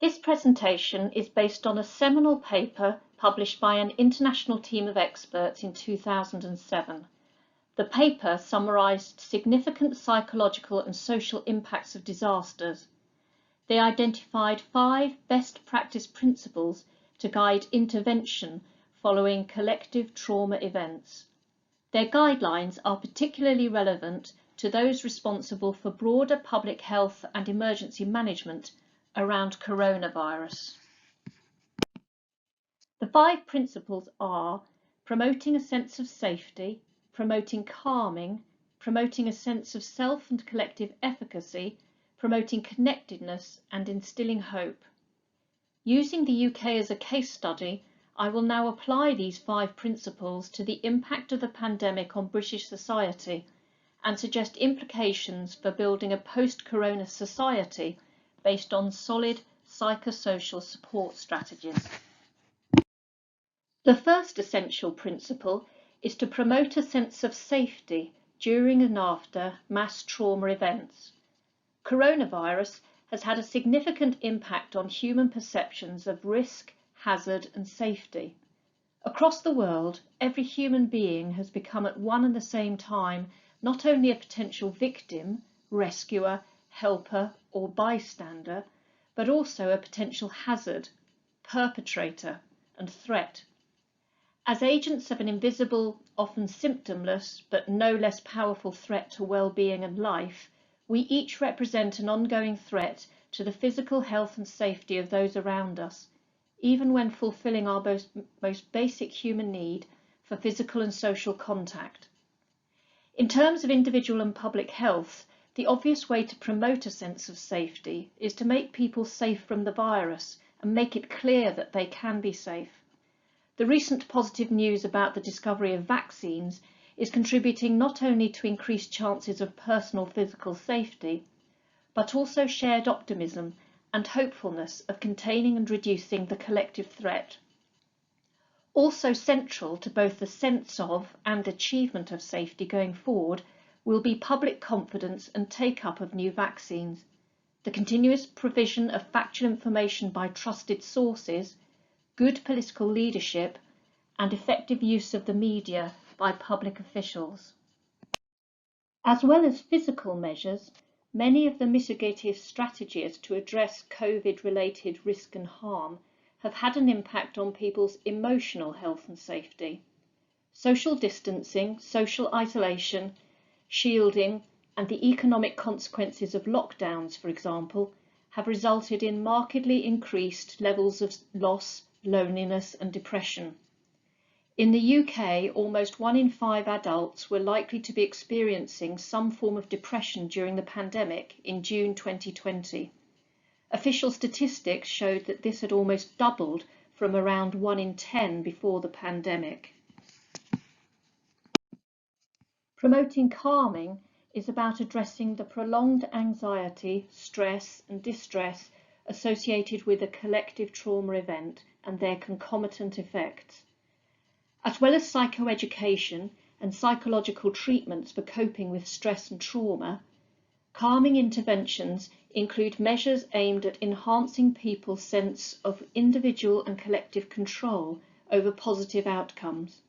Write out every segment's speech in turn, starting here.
This presentation is based on a seminal paper published by an international team of experts in 2007. The paper summarised significant psychological and social impacts of disasters. They identified 5 best practice principles to guide intervention following collective trauma events. Their guidelines are particularly relevant to those responsible for broader public health and emergency management around coronavirus. The 5 principles are promoting a sense of safety, promoting calming, promoting a sense of self and collective efficacy, promoting connectedness, and instilling hope. Using the UK as a case study, I will now apply these 5 principles to the impact of the pandemic on British society and suggest implications for building a post-corona society based on solid psychosocial support strategies. The first essential principle is to promote a sense of safety during and after mass trauma events. Coronavirus has had a significant impact on human perceptions of risk, hazard and safety. Across the world, every human being has become at one and the same time not only a potential victim, rescuer, helper or bystander, but also a potential hazard, perpetrator and threat. As agents of an invisible, often symptomless, but no less powerful threat to well-being and life, we each represent an ongoing threat to the physical health and safety of those around us, even when fulfilling our most basic human need for physical and social contact. In terms of individual and public health, the obvious way to promote a sense of safety is to make people safe from the virus and make it clear that they can be safe. The recent positive news about the discovery of vaccines is contributing not only to increased chances of personal physical safety, but also shared optimism and hopefulness of containing and reducing the collective threat. Also central to both the sense of and achievement of safety going forward will be public confidence and take-up of new vaccines, the continuous provision of factual information by trusted sources, good political leadership, and effective use of the media by public officials. As well as physical measures, many of the mitigative strategies to address COVID-related risk and harm have had an impact on people's emotional health and safety. Social distancing, social isolation, shielding, and the economic consequences of lockdowns, for example, have resulted in markedly increased levels of loss, loneliness, and depression. In the UK, almost 1 in 5 adults were likely to be experiencing some form of depression during the pandemic in June 2020. Official statistics showed that this had almost doubled from around 1 in 10 before the pandemic. Promoting calming is about addressing the prolonged anxiety, stress and distress associated with a collective trauma event and their concomitant effects. As well as psychoeducation and psychological treatments for coping with stress and trauma, calming interventions include measures aimed at enhancing people's sense of individual and collective control over positive outcomes.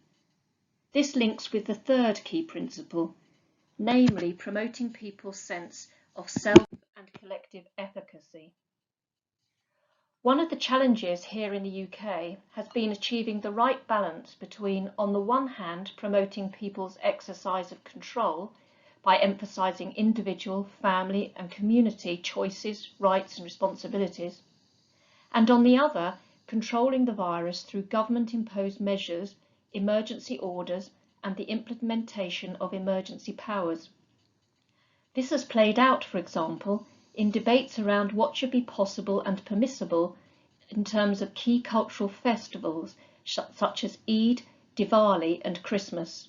This links with the third key principle, namely promoting people's sense of self and collective efficacy. One of the challenges here in the UK has been achieving the right balance between, on the one hand, promoting people's exercise of control by emphasising individual, family and community choices, rights and responsibilities, and on the other, controlling the virus through government-imposed measures, emergency orders and the implementation of emergency powers. This has played out, for example, in debates around what should be possible and permissible in terms of key cultural festivals such as Eid, Diwali and Christmas.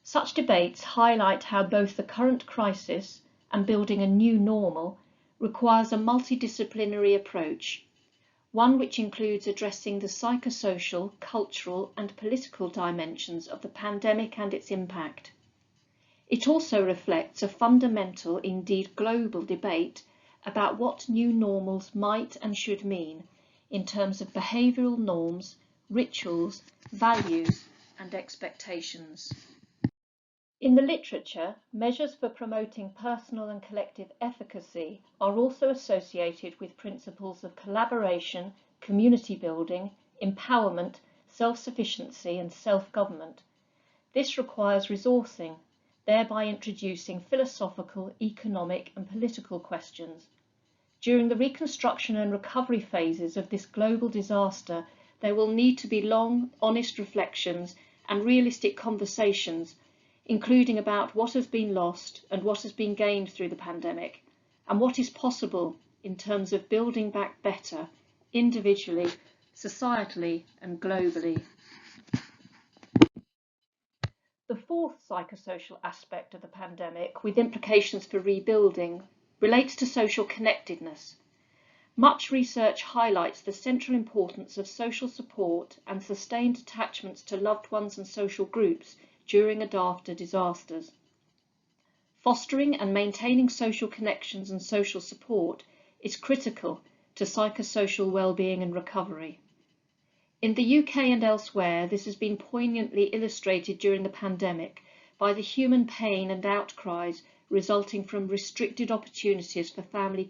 Such debates highlight how both the current crisis and building a new normal requires a multidisciplinary approach, one which includes addressing the psychosocial, cultural and political dimensions of the pandemic and its impact. It also reflects a fundamental, indeed global debate about what new normals might and should mean in terms of behavioural norms, rituals, values and expectations. In the literature, measures for promoting personal and collective efficacy are also associated with principles of collaboration, community building, empowerment, self-sufficiency and self-government. This requires resourcing, thereby introducing philosophical, economic and political questions. During the reconstruction and recovery phases of this global disaster, there will need to be long, honest reflections and realistic conversations, including about what has been lost and what has been gained through the pandemic, and what is possible in terms of building back better, individually, societally and globally. The fourth psychosocial aspect of the pandemic, with implications for rebuilding, relates to social connectedness. Much research highlights the central importance of social support and sustained attachments to loved ones and social groups during and after disasters. Fostering and maintaining social connections and social support is critical to psychosocial well-being and recovery. In the UK and elsewhere, this has been poignantly illustrated during the pandemic by the human pain and outcries resulting from restricted opportunities for family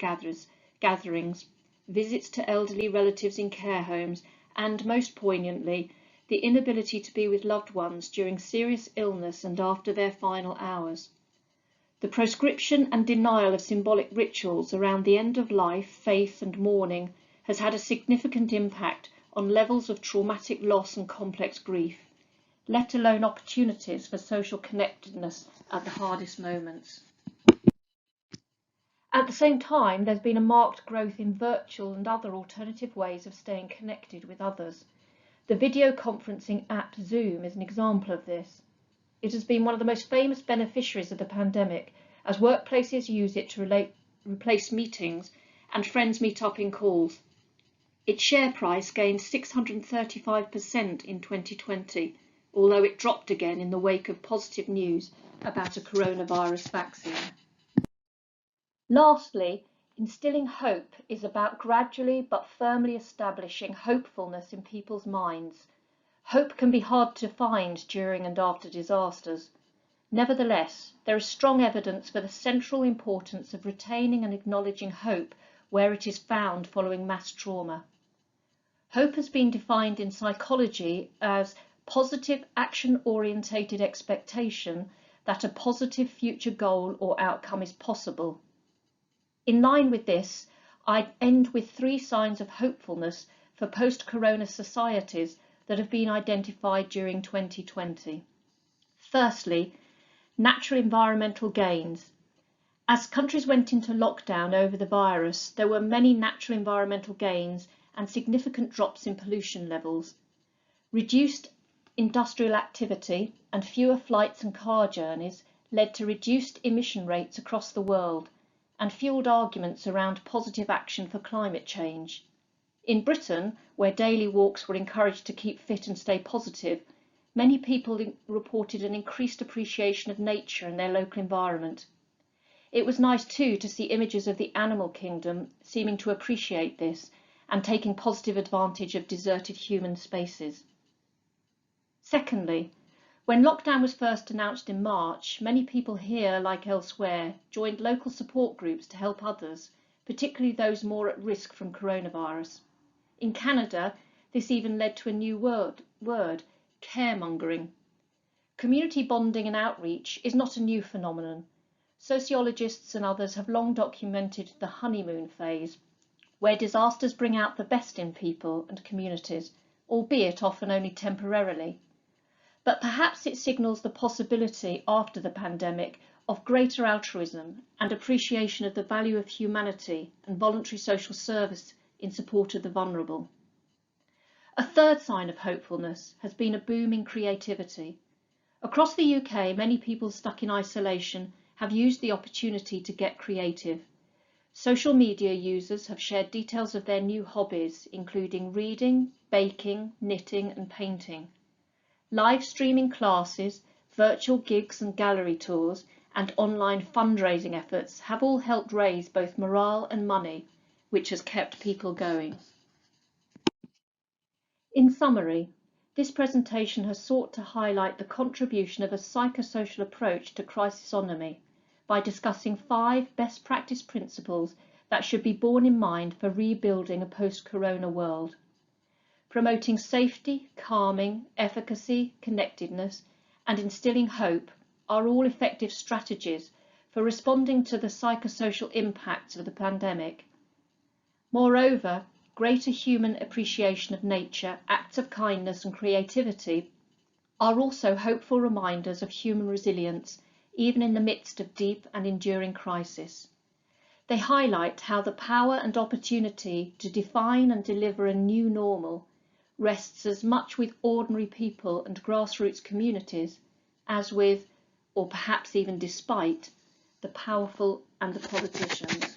gatherings, visits to elderly relatives in care homes, and, most poignantly, the inability to be with loved ones during serious illness and after their final hours. The proscription and denial of symbolic rituals around the end of life, faith and mourning has had a significant impact on levels of traumatic loss and complex grief, let alone opportunities for social connectedness at the hardest moments. At the same time, there's been a marked growth in virtual and other alternative ways of staying connected with others. The video conferencing app Zoom is an example of this. It has been one of the most famous beneficiaries of the pandemic, as workplaces use it to replace meetings and friends meet up in calls. Its share price gained 635% in 2020, although it dropped again in the wake of positive news about a coronavirus vaccine. Lastly, instilling hope is about gradually but firmly establishing hopefulness in people's minds. Hope can be hard to find during and after disasters. Nevertheless, there is strong evidence for the central importance of retaining and acknowledging hope where it is found following mass trauma. Hope has been defined in psychology as positive action-orientated expectation that a positive future goal or outcome is possible. In line with this, I end with 3 signs of hopefulness for post-corona societies that have been identified during 2020. Firstly, natural environmental gains. As countries went into lockdown over the virus, there were many natural environmental gains and significant drops in pollution levels. Reduced industrial activity and fewer flights and car journeys led to reduced emission rates across the world and fueled arguments around positive action for climate change. In Britain, where daily walks were encouraged to keep fit and stay positive, many people reported an increased appreciation of nature and their local environment. It was nice too to see images of the animal kingdom seeming to appreciate this and taking positive advantage of deserted human spaces. Secondly, when lockdown was first announced in March, many people here, like elsewhere, joined local support groups to help others, particularly those more at risk from coronavirus. In Canada, this even led to a new word, caremongering. Community bonding and outreach is not a new phenomenon. Sociologists and others have long documented the honeymoon phase, where disasters bring out the best in people and communities, albeit often only temporarily. But perhaps it signals the possibility after the pandemic of greater altruism and appreciation of the value of humanity and voluntary social service in support of the vulnerable. A third sign of hopefulness has been a boom in creativity. Across the UK, many people stuck in isolation have used the opportunity to get creative. Social media users have shared details of their new hobbies, including reading, baking, knitting and painting. Live streaming classes, virtual gigs and gallery tours, and online fundraising efforts have all helped raise both morale and money, which has kept people going. In summary, this presentation has sought to highlight the contribution of a psychosocial approach to crisisonomy by discussing 5 best practice principles that should be borne in mind for rebuilding a post-corona world. Promoting safety, calming, efficacy, connectedness, and instilling hope are all effective strategies for responding to the psychosocial impacts of the pandemic. Moreover, greater human appreciation of nature, acts of kindness and creativity are also hopeful reminders of human resilience, even in the midst of deep and enduring crisis. They highlight how the power and opportunity to define and deliver a new normal rests as much with ordinary people and grassroots communities as with, or perhaps even despite, the powerful and the politicians.